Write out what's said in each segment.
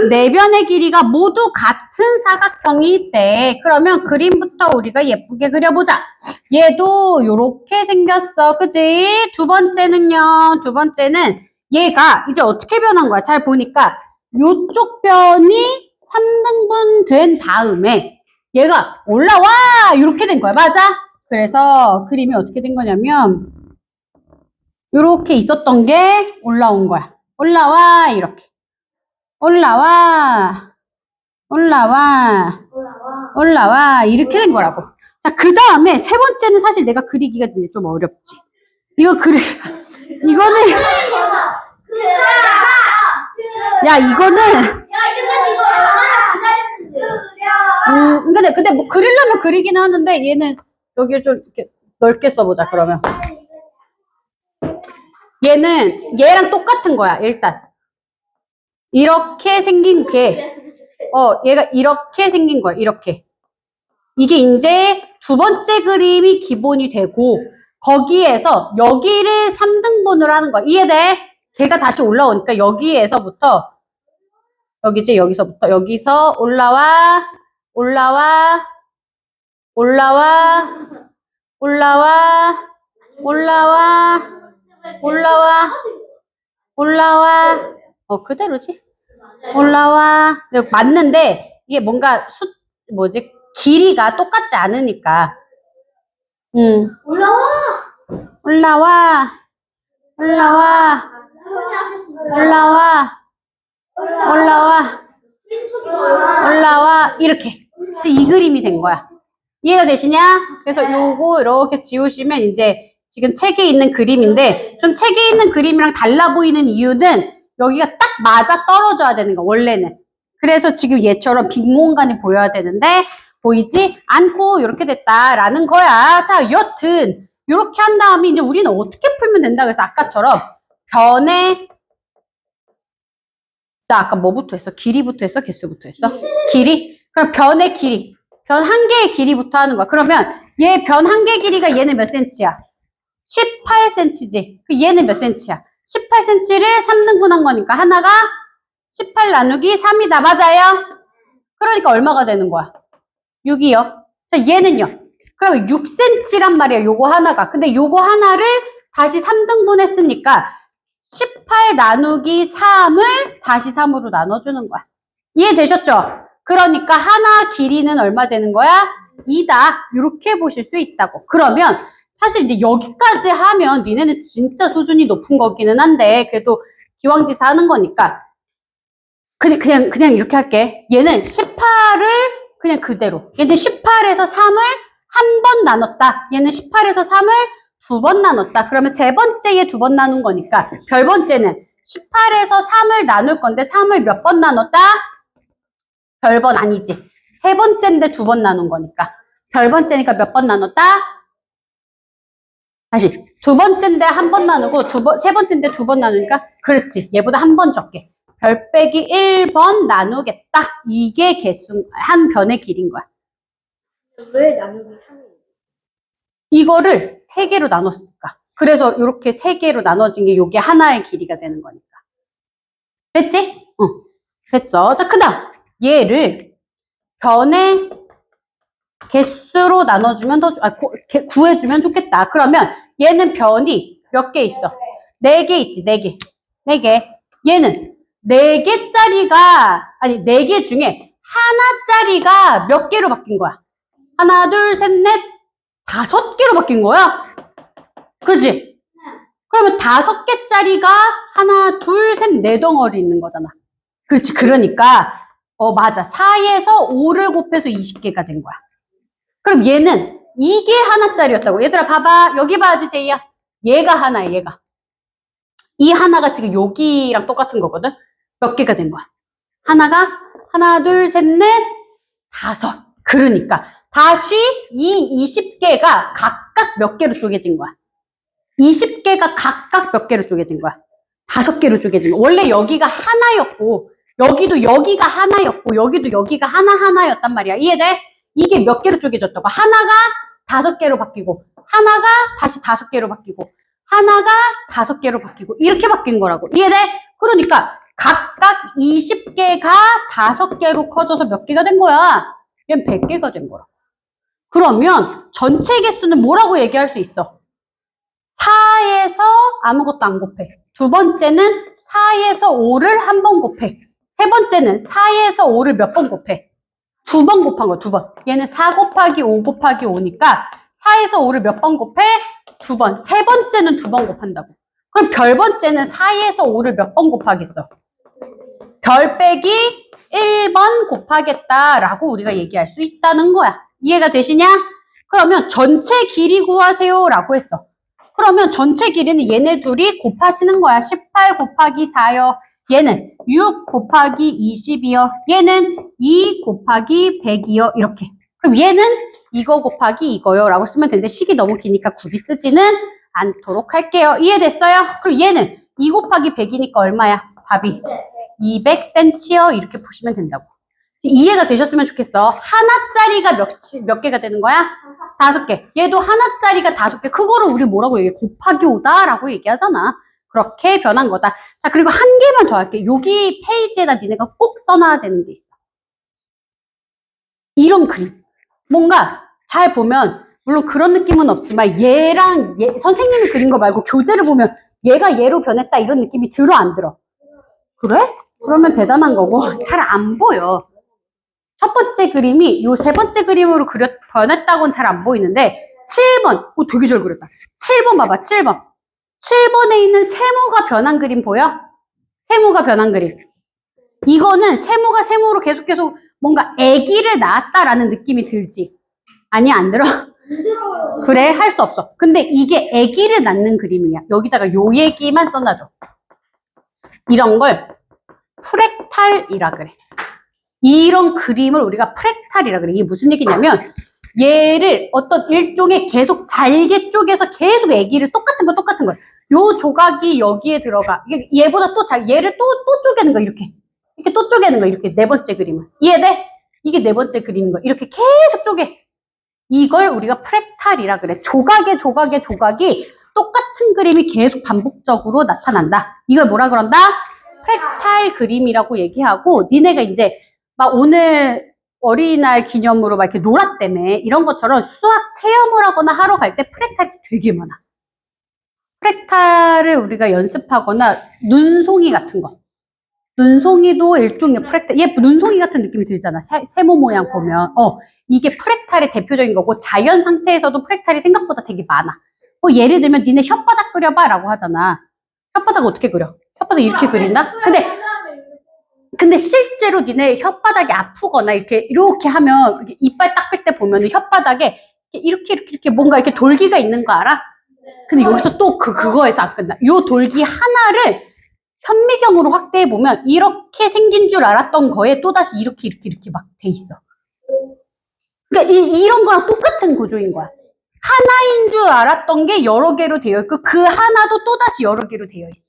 네 변의 길이가 모두 같은 사각형이 있대. 그러면 그림부터 우리가 예쁘게 그려보자. 얘도 요렇게 생겼어. 그지? 두 번째는요. 두 번째는 얘가 이제 어떻게 변한 거야? 잘 보니까 요쪽 변이 3등분 된 다음에 얘가 올라와! 이렇게 된 거야. 맞아? 그래서 그림이 어떻게 된 거냐면 요렇게 있었던 게 올라온 거야. 올라와! 이렇게. 올라와, 올라와, 올라와 이렇게 된 거라고. 자, 그 다음에 세 번째는 사실 내가 그리기가 이제 좀 어렵지. 이거는 야 이거는 근데 뭐 그리려면 그리기는 하는데 얘는 여기를 좀 이렇게 넓게 써보자. 그러면 얘는 얘랑 똑같은 거야. 일단 이렇게 생긴 게 얘가 이렇게 생긴 거야. 이렇게. 이게 이제 두 번째 그림이 기본이 되고 거기에서 여기를 3등분을 하는 거야. 이해돼? 걔가 다시 올라오니까 여기에서부터 여기지? 여기서부터 여기서 올라와 올라와 올라와 올라와 올라와 올라와 올라와 그대로지? 올라와 맞는데 이게 뭔가 길이가 똑같지 않으니까 올라와 올라와 올라와 올라와 올라와 올라와 이렇게 이제 이 그림이 된 거야. 이해가 되시냐? 그래서 요거 이렇게 지우시면 이제 지금 책에 있는 그림인데 좀 책에 있는 그림이랑 달라 보이는 이유는 여기가 딱 맞아 떨어져야 되는 거야 원래는. 그래서 지금 얘처럼 빈 공간이 보여야 되는데 보이지 않고 이렇게 됐다라는 거야. 자, 여튼 이렇게 한 다음에 이제 우리는 어떻게 풀면 된다. 그래서 아까처럼 변의 나 아까 뭐부터 했어? 길이부터 했어? 개수부터 했어? 길이? 그럼 변의 길이. 변 한 개의 길이부터 하는 거야. 그러면 얘 변 한 개 길이가 얘는 몇 cm야? 18cm지. 얘는 몇 cm야? 18cm를 3등분한 거니까 하나가 18 나누기 3이다. 맞아요? 그러니까 얼마가 되는 거야? 6이요. 자, 얘는요. 그러면 6cm란 말이야. 요거 하나가. 근데 요거 하나를 다시 3등분 했으니까 18 나누기 3을 다시 3으로 나눠주는 거야. 이해되셨죠? 그러니까 하나 길이는 얼마 되는 거야? 2다. 이렇게 보실 수 있다고. 그러면 사실 이제 여기까지 하면 니네는 진짜 수준이 높은 거기는 한데 그래도 기왕지사 하는 거니까 그냥 이렇게 할게. 얘는 18을 그냥 그대로. 얘는 18에서 3을 한 번 나눴다. 얘는 18에서 3을 두 번 나눴다. 그러면 세 번째에 두 번 나눈 거니까 별 번째는 18에서 3을 나눌 건데 3을 몇 번 나눴다? 별번 아니지. 세 번째인데 두 번 나눈 거니까. 별 번째니까 몇 번 나눴다? 다시. 두 번째인데 한 번 나누고 세 번째인데 두 번 나누니까 그렇지. 얘보다 한 번 적게. 별 빼기 1번 나누겠다. 이게 한 변의 길이인 거야. 왜 나누기 3이에요? 이거를 세 개로 나눴으니까. 그래서 이렇게 세 개로 나눠진 게 이게 하나의 길이가 되는 거니까. 됐지? 응. 됐어. 자, 그 다음. 얘를 변의 개수로 나눠주면 구해주면 좋겠다. 그러면 얘는 변이 몇 개 있어? 4개 있지, 4개. 4개. 얘는 4개짜리가, 아니, 4개 중에 하나짜리가 몇 개로 바뀐 거야? 하나, 둘, 셋, 넷, 5개로 바뀐 거야? 그지? 그러면 5개짜리가 하나, 둘, 셋, 네 덩어리 있는 거잖아. 그렇지. 그러니까, 맞아. 4에서 5를 곱해서 20개가 된 거야. 그럼 얘는 이게 하나짜리였다고. 얘들아 봐봐. 여기 봐야지 제이야. 얘가 하나야. 얘가. 이 하나가 지금 여기랑 똑같은 거거든. 몇 개가 된 거야. 하나가 하나 둘 셋 넷 5. 그러니까 다시 이 20개가 각각 몇 개로 쪼개진 거야. 20개가 각각 몇 개로 쪼개진 거야. 5개로 쪼개진 거야. 원래 여기가 하나였고 여기도 여기가 하나였고 여기도 여기가 하나였단 말이야. 이해돼? 이게 몇 개로 쪼개졌다고. 하나가 5개로 바뀌고 하나가 다시 5개로 바뀌고 하나가 5개로 바뀌고 이렇게 바뀐 거라고. 이해돼? 그러니까 각각 20개가 5개로 커져서 몇 개가 된 거야? 얘는 100개가 된 거라. 그러면 전체 개수는 뭐라고 얘기할 수 있어? 4에서 아무것도 안 곱해. 두 번째는 4에서 5를 한 번 곱해. 세 번째는 4에서 5를 몇 번 곱해? 2번 곱한 거야, 2번. 얘는 4 곱하기 5 곱하기 5니까 4에서 5를 몇 번 곱해? 2번. 세 번째는 2번 곱한다고. 그럼 별 번째는 4에서 5를 몇 번 곱하겠어? 별 빼기 1번 곱하겠다라고 우리가 얘기할 수 있다는 거야. 이해가 되시냐? 그러면 전체 길이 구하세요 라고 했어. 그러면 전체 길이는 얘네 둘이 곱하시는 거야. 18 곱하기 4요. 얘는 6 곱하기 20이요. 얘는 2 곱하기 100이요. 이렇게. 그럼 얘는 이거 곱하기 이거요 라고 쓰면 되는데 식이 너무 기니까 굳이 쓰지는 않도록 할게요. 이해됐어요? 그럼 얘는 2 곱하기 100이니까 얼마야? 답이 200cm요. 이렇게 푸시면 된다고. 이해가 되셨으면 좋겠어. 하나짜리가 몇 개가 되는 거야? 5개. 얘도 하나짜리가 5개. 그거를 우리 뭐라고 얘기해? 곱하기 5다 라고 얘기하잖아. 그렇게 변한 거다. 자, 그리고 한 개만 더 할게. 여기 페이지에다 니네가 꼭 써놔야 되는 게 있어. 이런 그림. 뭔가 잘 보면 물론 그런 느낌은 없지만 얘랑 선생님이 그린 거 말고 교재를 보면 얘가 얘로 변했다 이런 느낌이 들어 안 들어? 그래? 그러면 대단한 거고 잘 안 보여. 첫 번째 그림이 요 세 번째 그림으로 변했다고는 잘 안 보이는데 7번. 오, 되게 잘 그렸다. 7번 봐봐. 7번. 7번에 있는 세모가 변한 그림 보여? 세모가 변한 그림. 이거는 세모가 세모로 계속 뭔가 아기를 낳았다라는 느낌이 들지? 아니, 안 들어? 안 들어요. 그래, 할 수 없어. 근데 이게 아기를 낳는 그림이야. 여기다가 요 얘기만 써놔줘. 이런 걸 프랙탈이라 그래. 이런 그림을 우리가 프랙탈이라 그래. 이게 무슨 얘기냐면 얘를 어떤 일종의 계속 잘게 쪼개서 계속 아기를 똑같은 걸. 요 조각이 여기에 들어가. 얘보다 또 얘를 또 쪼개는 거 이렇게. 이렇게 또 쪼개는 거 이렇게 네 번째 그림은. 이해돼? 이게 네 번째 그림인 거. 이렇게 계속 쪼개. 이걸 우리가 프랙탈이라 그래. 조각이 똑같은 그림이 계속 반복적으로 나타난다. 이걸 뭐라 그런다? 프랙탈 그림이라고 얘기하고 니네가 이제 막 오늘 어린이날 기념으로 막 이렇게 놀았다며 이런 것처럼 수학 체험을 하거나 하러 갈 때 프랙탈이 되게 많아. 프랙탈을 우리가 연습하거나 눈송이 같은 거. 눈송이도 일종의 프랙탈. 얘 눈송이 같은 느낌이 들잖아. 세모 모양 보면. 이게 프랙탈의 대표적인 거고 자연 상태에서도 프랙탈이 생각보다 되게 많아. 예를 들면 니네 혓바닥 그려봐 라고 하잖아. 혓바닥 어떻게 그려? 혓바닥 이렇게 그린다? 근데 실제로 니네 혓바닥이 아프거나 이렇게 하면 이렇게 이빨 닦을 때 보면은 혓바닥에 이렇게 뭔가 이렇게 돌기가 있는 거 알아? 근데 여기서 또 그거에서 안 끝나. 요 돌기 하나를 현미경으로 확대해 보면 이렇게 생긴 줄 알았던 거에 또다시 이렇게 막 돼 있어. 그러니까 이런 거랑 똑같은 구조인 거야. 하나인 줄 알았던 게 여러 개로 되어 있고 그 하나도 또다시 여러 개로 되어 있어.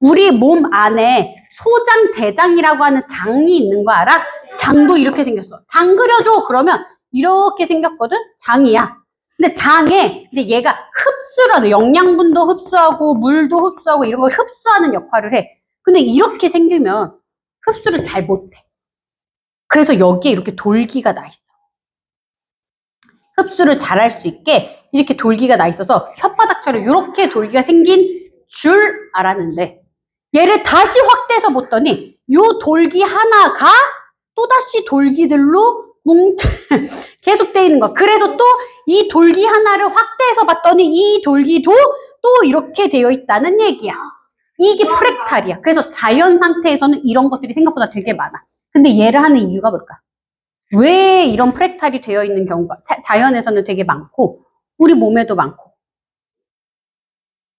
우리 몸 안에 소장, 대장이라고 하는 장이 있는 거 알아? 장도 이렇게 생겼어. 장 그려줘. 그러면 이렇게 생겼거든? 장이야. 근데 근데 얘가 흡수를 하는, 영양분도 흡수하고, 물도 흡수하고, 이런 걸 흡수하는 역할을 해. 근데 이렇게 생기면 흡수를 잘 못해. 그래서 여기에 이렇게 돌기가 나 있어. 흡수를 잘 할 수 있게 이렇게 돌기가 나 있어서 혓바닥처럼 이렇게 돌기가 생긴 줄 알았는데 얘를 다시 확대해서 봤더니 요 돌기 하나가 또다시 돌기들로 계속 돼 있는 거야. 그래서 또 이 돌기 하나를 확대해서 봤더니 이 돌기도 또 이렇게 되어 있다는 얘기야. 이게 프랙탈이야. 그래서 자연 상태에서는 이런 것들이 생각보다 되게 많아. 근데 얘를 하는 이유가 뭘까? 왜 이런 프랙탈이 되어 있는 경우가 자연에서는 되게 많고 우리 몸에도 많고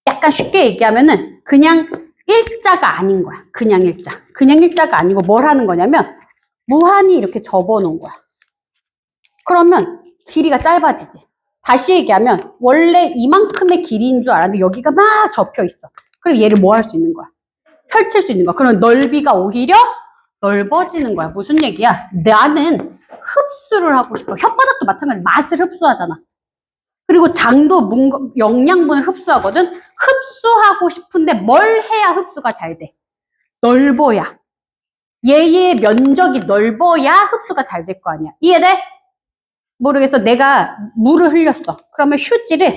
약간 쉽게 얘기하면은 그냥 일자가 아닌 거야. 그냥 일자가 아니고 뭘 하는 거냐면 무한히 이렇게 접어놓은 거야. 그러면 길이가 짧아지지. 다시 얘기하면 원래 이만큼의 길이인 줄 알았는데 여기가 막 접혀 있어. 그리고 얘를 뭐 할 수 있는 거야? 펼칠 수 있는 거야. 그럼 넓이가 오히려 넓어지는 거야. 무슨 얘기야? 나는 흡수를 하고 싶어. 혓바닥도 마찬가지로 맛을 흡수하잖아. 그리고 장도 뭔가 영양분을 흡수하거든. 흡수하고 싶은데 뭘 해야 흡수가 잘 돼? 넓어야. 얘의 면적이 넓어야 흡수가 잘 될 거 아니야. 이해돼? 모르겠어. 내가 물을 흘렸어. 그러면 휴지를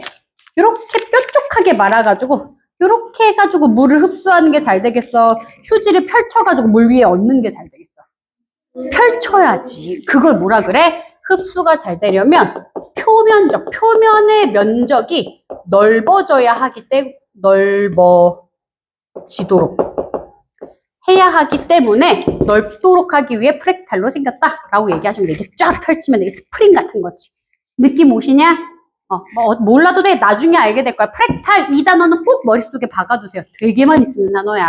이렇게 뾰족하게 말아가지고 이렇게 해가지고 물을 흡수하는 게 잘 되겠어? 휴지를 펼쳐가지고 물 위에 얹는 게 잘 되겠어? 펼쳐야지. 그걸 뭐라 그래? 흡수가 잘 되려면 표면의 면적이 넓어져야 하기 때문에 넓어지도록 해야 하기 때문에 넓도록 하기 위해 프랙탈로 생겼다라고 얘기하시면 되겠죠. 쫙 펼치면 되게 스프링 같은 거지. 느낌 오시냐? 몰라도 돼. 나중에 알게 될 거야. 프랙탈 이 단어는 꼭 머릿속에 박아두세요. 되게 많이 쓰는 단어야.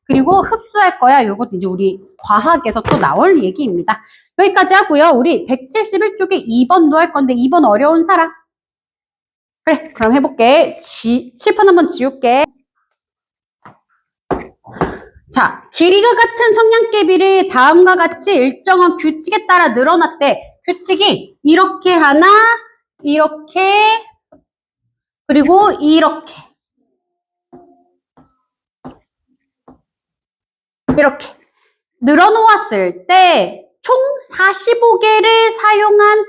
그리고 흡수할 거야. 이것도 이제 우리 과학에서 또 나올 얘기입니다. 여기까지 하고요. 우리 171쪽에 2번도 할 건데 2번 어려운 사람. 그래, 그럼 해볼게. 칠판 한번 지울게. 자, 길이가 같은 성냥개비를 다음과 같이 일정한 규칙에 따라 늘어났대. 규칙이 이렇게 하나, 이렇게, 그리고 이렇게. 이렇게 늘어놓았을 때 총 45개를 사용한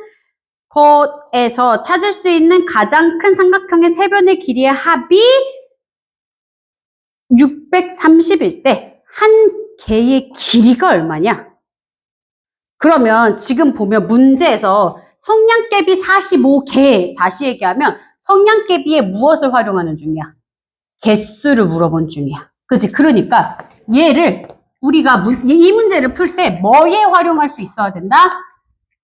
것에서 찾을 수 있는 가장 큰 삼각형의 세 변의 길이의 합이 630일 때 한 개의 길이가 얼마냐? 그러면 지금 보면 문제에서 성냥개비 45개, 다시 얘기하면 성냥개비에 무엇을 활용하는 중이야? 개수를 물어본 중이야. 그치? 그러니까 얘를 우리가 이 문제를 풀 때 뭐에 활용할 수 있어야 된다?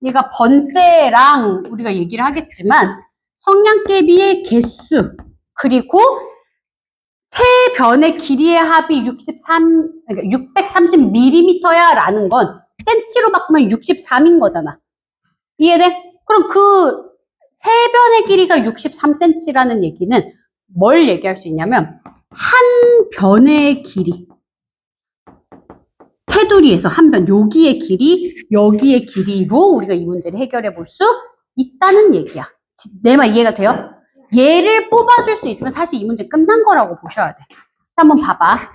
얘가 번째랑 우리가 얘기를 하겠지만 성냥개비의 개수 그리고 세 변의 길이의 합이 630mm야 라는 건 센치로 바꾸면 63인 거잖아. 이해돼? 그럼 그 세 변의 길이가 63cm라는 얘기는 뭘 얘기할 수 있냐면 한 변의 길이 테두리에서 한 변, 여기의 길이, 여기의 길이로 우리가 이 문제를 해결해 볼 수 있다는 얘기야. 내 말 이해가 돼요? 얘를 뽑아줄 수 있으면 사실 이 문제 끝난 거라고 보셔야 돼. 한번 봐봐.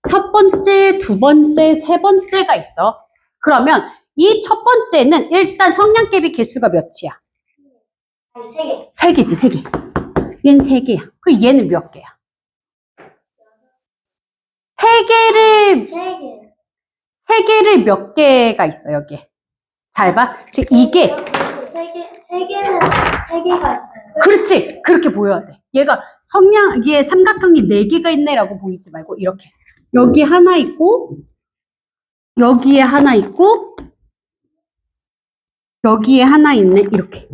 첫 번째, 두 번째, 세 번째가 있어. 그러면 이 첫 번째는 일단 성냥개비 개수가 몇이야? 아니, 3개. 세 개지, 세 개. 얘는 세 개야. 그럼 얘는 몇 개야? 세 개를 3개. 세 개를 몇 개가 있어, 여기에. 잘 봐. 지금 이게, 3개는 3개가 있어요. 그렇지. 그렇게 보여야 돼. 얘가 얘 삼각형이 4개가 있네라고 보이지 말고, 이렇게. 여기 하나 있고, 여기에 하나 있고, 여기에 하나 있네. 이렇게.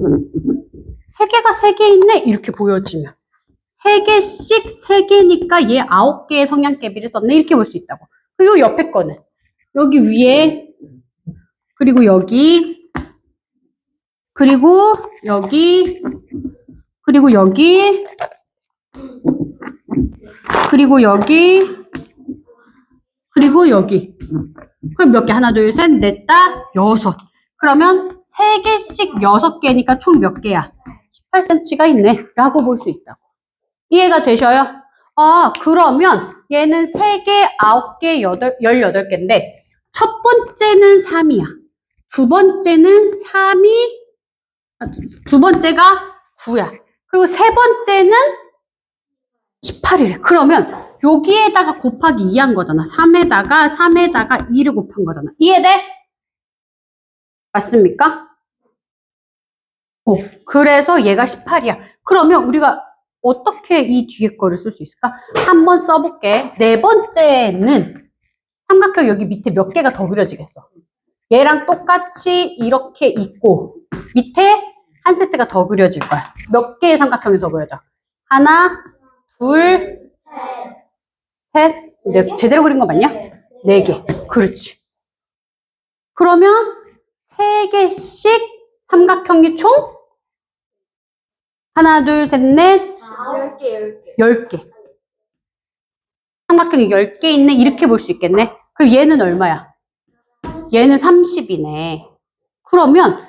3개가 3개 있네. 이렇게 보여지면. 3개씩 3개니까 얘 9개의 성냥개비를 썼네. 이렇게 볼 수 있다고. 그리고 옆에 거는. 여기 위에, 그리고 여기, 그리고 여기, 그리고 여기, 그리고 여기, 그리고 여기. 그럼 몇 개? 하나, 둘, 셋, 넷, 다, 여섯. 그러면 3개씩 6개니까 총 몇 개야? 18cm가 있네. 라고 볼 수 있다고. 이해가 되셔요? 아, 그러면 얘는 3개, 9개, 18개인데 첫 번째는 3이야. 두 번째는 3이, 두 번째가 9야. 그리고 세 번째는 18이래. 그러면 여기에다가 곱하기 2 한 거잖아. 3에다가 2를 곱한 거잖아. 이해돼? 맞습니까? 그래서 얘가 18이야. 그러면 우리가 어떻게 이 뒤에 거를 쓸 수 있을까? 한번 써볼게. 네 번째는 삼각형 여기 밑에 몇 개가 더 그려지겠어? 얘랑 똑같이 이렇게 있고 밑에 한 세트가 더 그려질 거야. 몇 개의 삼각형이 더 그려져? 하나, 둘, 셋. 내가 제대로 그린 거 맞냐? 4개. 그렇지. 그러면 3개씩 삼각형이 총 하나, 둘, 셋, 넷, 10개. 10개. 삼각형이 10개 있네. 이렇게 볼 수 있겠네. 그럼 얘는 얼마야? 얘는 30이네. 그러면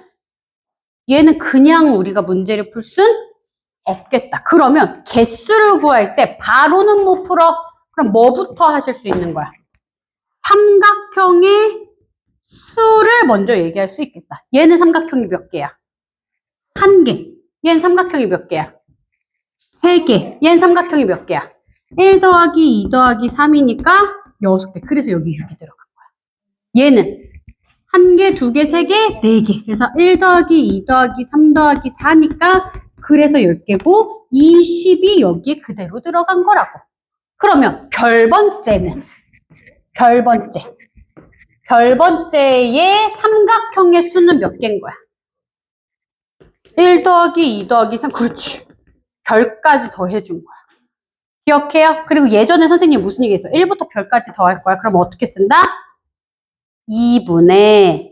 얘는 그냥 우리가 문제를 풀 순 없겠다. 그러면 개수를 구할 때 바로는 못 풀어. 그럼 뭐부터 하실 수 있는 거야? 삼각형의 수를 먼저 얘기할 수 있겠다. 얘는 삼각형이 몇 개야? 한 개. 얘는 삼각형이 몇 개야? 세 개. 얘는 삼각형이 몇 개야? 1 더하기 2 더하기 3이니까 6개. 그래서 여기 6이 들어간 거야. 얘는 한 개, 두 개, 세 개, 네 개. 그래서 1 더하기 2 더하기 3 더하기 4니까 그래서 10개고 20이 여기에 그대로 들어간 거라고. 그러면 별 번째는? 별 번째. 별 번째의 삼각형의 수는 몇 개인 거야? 1 더하기 2 더하기 3. 그렇지. 별까지 더해준 거야. 기억해요? 그리고 예전에 선생님이 무슨 얘기 했어? 1부터 별까지 더할 거야. 그럼 어떻게 쓴다? 2분의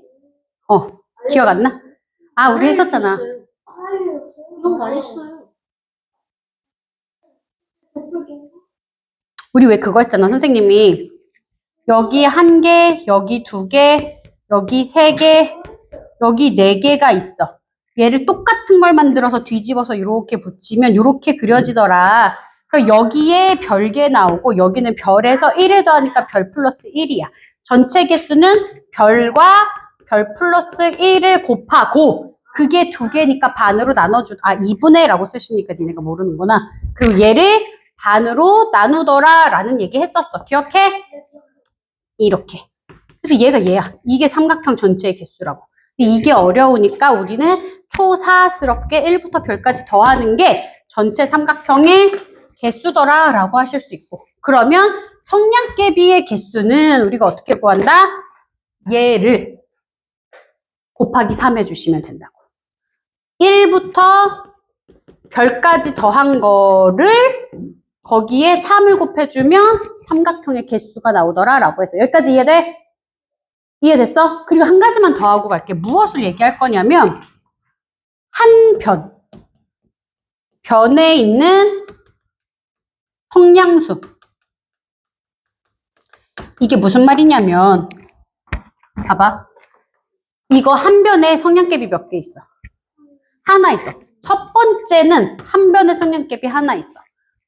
기억 안 나? 아, 우리 했었잖아. 이런 거 안 했어요. 우리 왜 그거 했잖아. 선생님이 여기 한 개, 여기 두 개, 여기 세 개, 여기 네 개가 있어. 얘를 똑같은 걸 만들어서 뒤집어서 이렇게 붙이면 이렇게 그려지더라. 그럼 여기에 별개 나오고 여기는 별에서 1을 더하니까 별 플러스 1이야. 전체 개수는 별과 별 플러스 1을 곱하고 그게 두 개니까 반으로 나눠주, 2분의 라고 쓰시니까 니네가 모르는구나. 그리고 얘를 반으로 나누더라 라는 얘기 했었어. 기억해? 이렇게. 그래서 얘가 얘야. 이게 삼각형 전체의 개수라고. 이게 어려우니까 우리는 초사스럽게 1부터 별까지 더하는 게 전체 삼각형의 개수더라 라고 하실 수 있고. 그러면 성량계비의 개수는 우리가 어떻게 구한다? 얘를 곱하기 3 해주시면 된다고. 1부터 별까지 더한 거를 거기에 3을 곱해주면 삼각형의 개수가 나오더라 라고 해서 여기까지 이해돼? 이해됐어? 그리고 한 가지만 더 하고 갈게. 무엇을 얘기할 거냐면 한 변에 있는 성량수. 이게 무슨 말이냐면 봐봐. 이거 한 변에 성량갭이 몇 개 있어? 하나 있어. 첫 번째는 한 변에 성량갭이 하나 있어.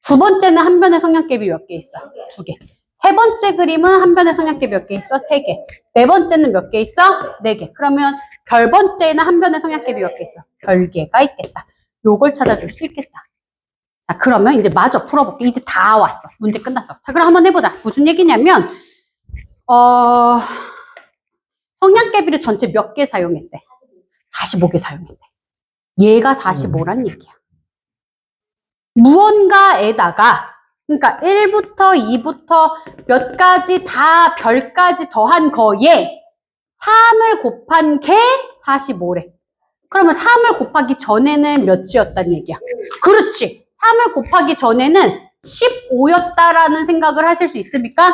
두 번째는 한 변에 성량갭이 몇 개 있어? 2개. 세 번째 그림은 한 변에 성량갭이 몇 개 있어? 3개. 네 번째는 몇 개 있어? 4개. 그러면 별 번째는 한 변에 성량갭이 몇 개 있어? 별개가 있겠다. 요걸 찾아줄 수 있겠다. 자, 그러면 이제 마저 풀어볼게. 이제 다 왔어. 문제 끝났어. 자, 그럼 한번 해보자. 무슨 얘기냐면 성량계비를 전체 몇 개 사용했대? 45개 사용했대. 얘가 45란 얘기야. 무언가에다가 그러니까 1부터 2부터 몇 가지 다 별까지 더한 거에 3을 곱한 게 45래. 그러면 3을 곱하기 전에는 몇이었단 얘기야? 그렇지. 3을 곱하기 전에는 15였다라는 생각을 하실 수 있습니까?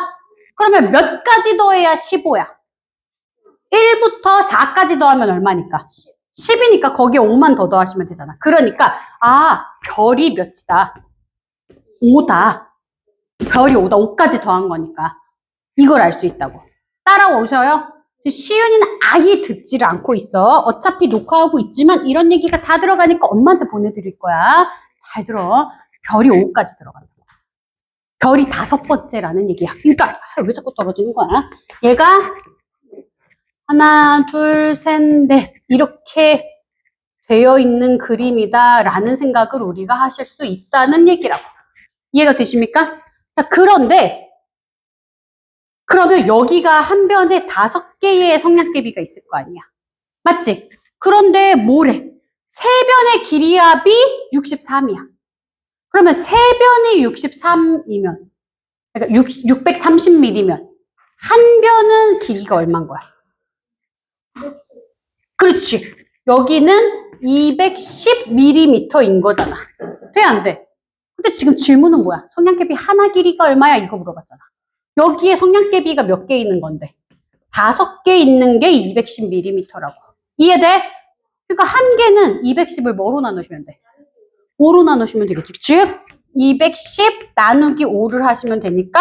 그러면 몇 가지 더해야 15야? 1부터 4까지 더하면 얼마니까? 10이니까 거기에 5만 더 더하시면 되잖아. 그러니까 별이 몇이다? 5다. 별이 5다. 5까지 더한 거니까. 이걸 알 수 있다고. 따라오셔요? 시윤이는 아예 듣지를 않고 있어. 어차피 녹화하고 있지만 이런 얘기가 다 들어가니까 엄마한테 보내드릴 거야. 잘 들어. 별이 5까지 들어간다. 별이 5번째라는 얘기야. 그러니까 왜 자꾸 떨어지는 거야? 얘가 하나, 둘, 셋, 넷 이렇게 되어 있는 그림이다 라는 생각을 우리가 하실 수 있다는 얘기라고. 이해가 되십니까? 자, 그런데 그러면 여기가 한 변에 5개의 성량계비가 있을 거 아니야. 맞지? 그런데 뭐래? 세 변의 길이합이 63이야. 그러면 세 변이 63이면 그러니까 630mm면 한 변은 길이가 얼마인 거야? 그렇지. 여기는 210mm인 거잖아. 돼, 안 돼? 근데 지금 질문은 뭐야? 성량계비 하나 길이가 얼마야? 이거 물어봤잖아. 여기에 성량계비가 몇 개 있는 건데? 5개 있는 게 210mm라고. 이해돼? 그러니까 한 개는 210을 뭐로 나누시면 돼? 5로 나누시면 되겠지. 즉 210 나누기 5를 하시면 되니까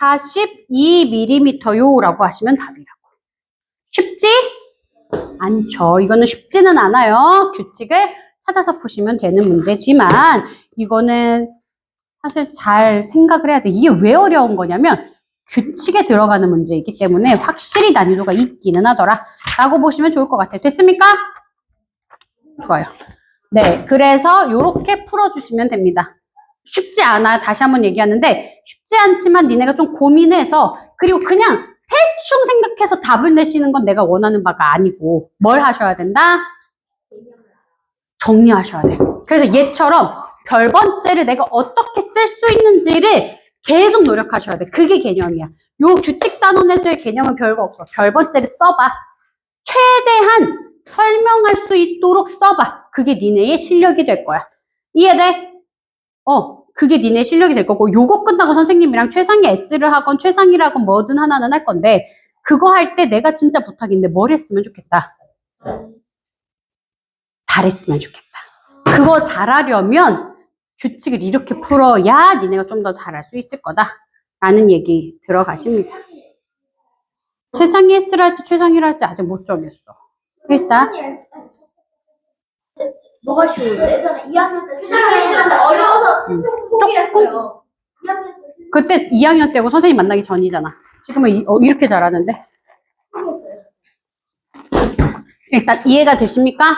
42mm요 라고 하시면 답이라고. 쉽지? 않죠. 이거는 쉽지는 않아요. 규칙을 찾아서 푸시면 되는 문제지만 이거는 사실 잘 생각을 해야 돼. 이게 왜 어려운 거냐면 규칙에 들어가는 문제이기 때문에 확실히 난이도가 있기는 하더라. 라고 보시면 좋을 것 같아요. 됐습니까? 좋아요. 네, 그래서 이렇게 풀어주시면 됩니다. 쉽지 않아. 다시 한번 얘기하는데 쉽지 않지만 니네가 좀 고민해서 그리고 그냥 대충 생각해서 답을 내시는 건 내가 원하는 바가 아니고 뭘 하셔야 된다? 정리하셔야 돼. 그래서 얘처럼 별 번째를 내가 어떻게 쓸 수 있는지를 계속 노력하셔야 돼. 그게 개념이야. 요 규칙 단원에서의 개념은 별거 없어. 별 번째를 써봐. 최대한 설명할 수 있도록 써봐. 그게 니네의 실력이 될 거야. 이해돼? 그게 니네 실력이 될 거고 요거 끝나고 선생님이랑 최상위 S를 하건 최상위를 하건 뭐든 하나는 할 건데 그거 할 때 내가 진짜 부탁인데 뭘 했으면 좋겠다. 잘했으면 좋겠다. 그거 잘하려면 규칙을 이렇게 풀어야 니네가 좀 더 잘할 수 있을 거다. 라는 얘기 들어가십니다. 최상위 S를 할지 최상위를 할지 아직 못 정했어. 일단 뭐가 쉬워요? 예전에 2학년 때 세상에 시간데 어려워서 포기했어요. 2학년 때 그때 2학년 때고 선생님 만나기 전이잖아. 지금은 이렇게 잘하는데. 일단 이해가 되십니까?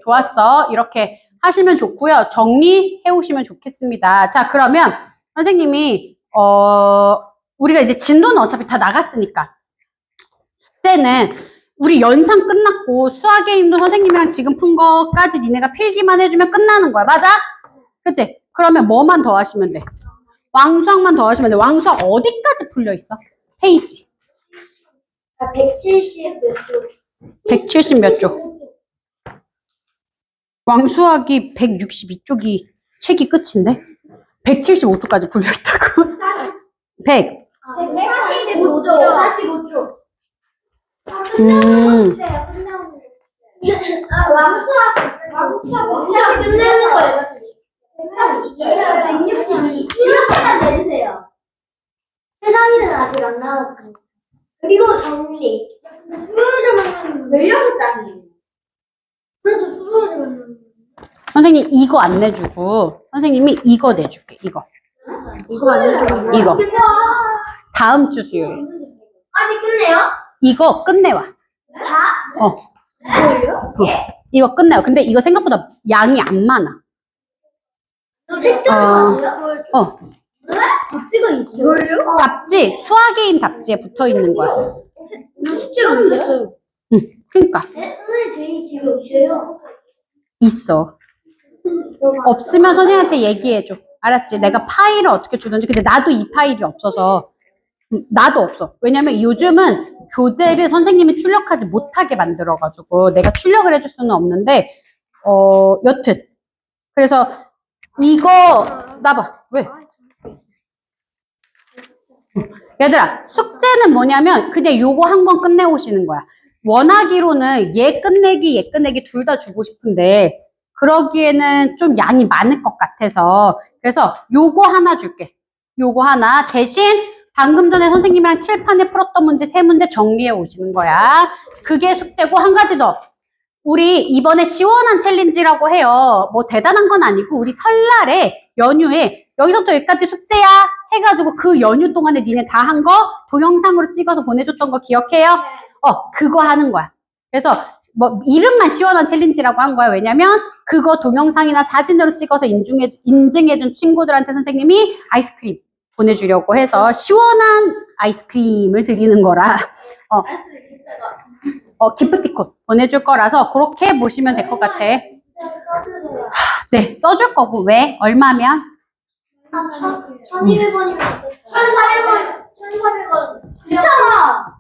좋았어. 이렇게 하시면 좋고요. 정리해 오시면 좋겠습니다. 자, 그러면 선생님이 우리가 이제 진도는 어차피 다 나갔으니까 숙제는 우리 연상 끝났고 수학 게임도 선생님이랑 지금 푼 거까지 니네가 필기만 해주면 끝나는 거야. 맞아? 그치? 그러면 뭐만 더 하시면 돼? 왕수학만 더 하시면 돼. 왕수학 어디까지 풀려 있어? 페이지. 170 몇 쪽. 170 몇 쪽. 왕수학이 162쪽이 책이 끝인데? 175쪽까지 풀려 있다고? 100. 145쪽. 45쪽. 왕수학 끝내는 거예요. 162. 이렇게만 내주세요. 세상에는 아직 안 나왔어요. 그리고 정리. 수요일만 16장이에요. 그래도 수요일만. 선생님 이거 안 내주고 선생님이 이거 내줄게. 이거 안 해주고. 이거 다음 주 수요일 아직 끝내요? 이거 끝내와. 다? 뭐예요? 이거 끝내와. 근데 이거 생각보다 양이 안 많아. 답지가 있어요? 답지 수학 게임 답지에 붙어 있는 거야. 숙제로 있었어요. 그러니까 선생님 저희 집에 없어요. 있어. 없으면 선생님한테 얘기해줘. 알았지? 내가 파일을 어떻게 주든지. 근데 나도 이 파일이 없어서 나도 없어. 왜냐면 요즘은 교재를 선생님이 출력하지 못하게 만들어가지고 내가 출력을 해줄 수는 없는데 여튼 그래서 이거 나봐. 왜? 얘들아 숙제는 뭐냐면 그냥 요거 한 번 끝내오시는 거야. 원하기로는 얘 끝내기 둘 다 주고 싶은데 그러기에는 좀 양이 많을 것 같아서 그래서 요거 하나 줄게. 요거 하나 대신 방금 전에 선생님이랑 칠판에 풀었던 문제 3문제 정리해 오시는 거야. 그게 숙제고 한 가지 더. 우리 이번에 시원한 챌린지라고 해요. 뭐 대단한 건 아니고 우리 설날에 연휴에 여기서부터 여기까지 숙제야 해가지고 그 연휴 동안에 니네 다 한 거 동영상으로 찍어서 보내줬던 거 기억해요? 그거 하는 거야. 그래서 뭐 이름만 시원한 챌린지라고 한 거야. 왜냐면 그거 동영상이나 사진으로 찍어서 인증해준 친구들한테 선생님이 아이스크림 보내주려고 해서 시원한 아이스크림을 드리는 거라 기프티콘 보내줄 거라서 그렇게 보시면 될 것 같아. 네, 써줄 거고. 왜? 얼마면? 1,200원이면 1,400원. 1,400원. 2,000원.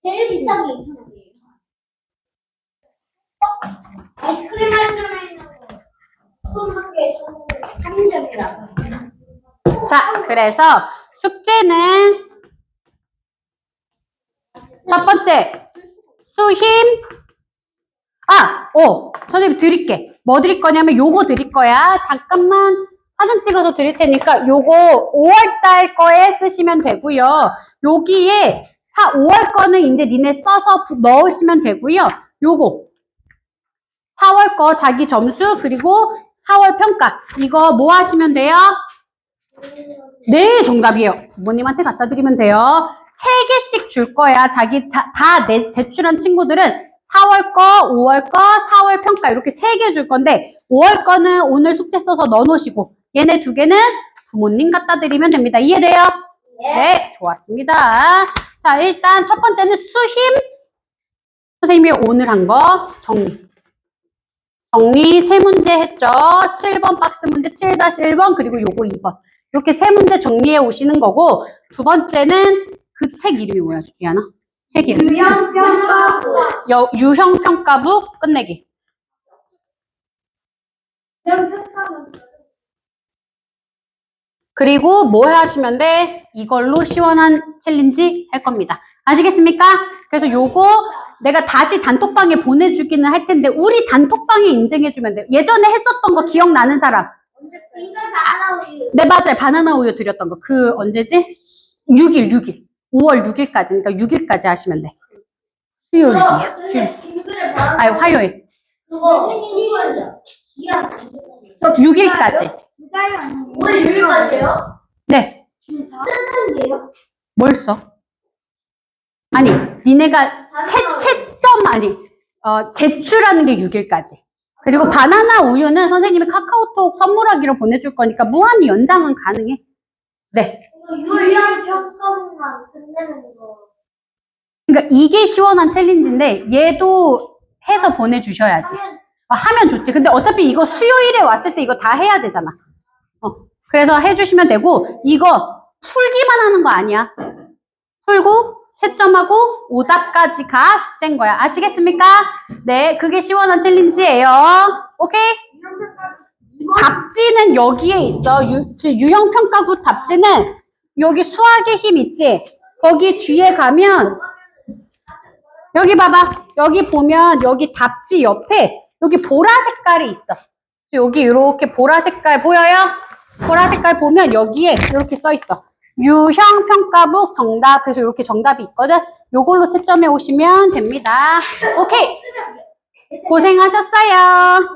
제일 비싼 게 2,000원이에요. 아이스크림 할인점에 있는 거. 슈퍼마켓 할인점이라. 자, 그래서 숙제는 첫 번째 수힘 선생님 드릴게. 뭐 드릴 거냐면 요거 드릴 거야. 잠깐만 사진 찍어서 드릴 테니까 요거 5월달 거에 쓰시면 되고요. 여기에 5월 거는 이제 니네 써서 넣으시면 되고요. 요거 4월 거 자기 점수 그리고 4월 평가 이거 뭐 하시면 돼요? 네, 정답이에요. 부모님한테 갖다 드리면 돼요. 3개씩 줄 거야. 제출한 친구들은 4월 거, 5월 거, 4월 평가 이렇게 3개 줄 건데 5월 거는 오늘 숙제 써서 넣어놓으시고 얘네 2개는 부모님 갖다 드리면 됩니다. 이해돼요? 네, 좋았습니다. 자, 일단 첫 번째는 수힘. 선생님이 오늘 한 거 정리. 정리 3문제 했죠. 7번 박스 문제 7-1번 그리고 요거 2번. 이렇게 3문제 정리해 오시는 거고 두 번째는 그 책 이름이 뭐야, 주기하나? 책 이름. 유형평가부. 유형평가북 끝내기. 그리고 뭐 하시면 돼? 이걸로 시원한 챌린지 할 겁니다. 아시겠습니까? 그래서 요거 내가 다시 단톡방에 보내주기는 할 텐데 우리 단톡방에 인증해주면 돼요. 예전에 했었던 거 기억나는 사람? 이거 바나나 우유. 네, 맞아요. 바나나 우유 드렸던 거. 그 언제지? 6일. 5월 6일까지니까 6일까지 하시면 돼. 수요일이에요. 수요일. 아니, 화요일. 그거 생일이죠. 기간 6일까지. 오늘 6일까지요? 네. 쓰는데요? 뭘 써? 아니, 니네가 채점 아니, 제출하는 게 6일까지. 그리고 바나나 우유는 선생님이 카카오톡 선물하기로 보내줄 거니까 무한히 연장은 가능해. 네. 이거 유형평가부만 끝내는 거. 그러니까 이게 시원한 챌린지인데 얘도 해서 보내주셔야지. 하면 좋지. 근데 어차피 이거 수요일에 왔을 때 이거 다 해야 되잖아. 그래서 해주시면 되고 이거 풀기만 하는 거 아니야. 풀고 채점하고 오답까지 가 숙제인 거야. 아시겠습니까? 네, 그게 시원한 챌린지예요. 오케이? 답지는 여기에 있어. 유형평가부 답지는 여기 수학의 힘 있지? 거기 뒤에 가면 여기 봐봐. 여기 보면 여기 답지 옆에 여기 보라 색깔이 있어. 여기 이렇게 보라 색깔 보여요? 보라 색깔 보면 여기에 이렇게 써 있어. 유형평가북 정답. 그래서 이렇게 정답이 있거든. 요걸로 채점해 오시면 됩니다. 오케이. 고생하셨어요.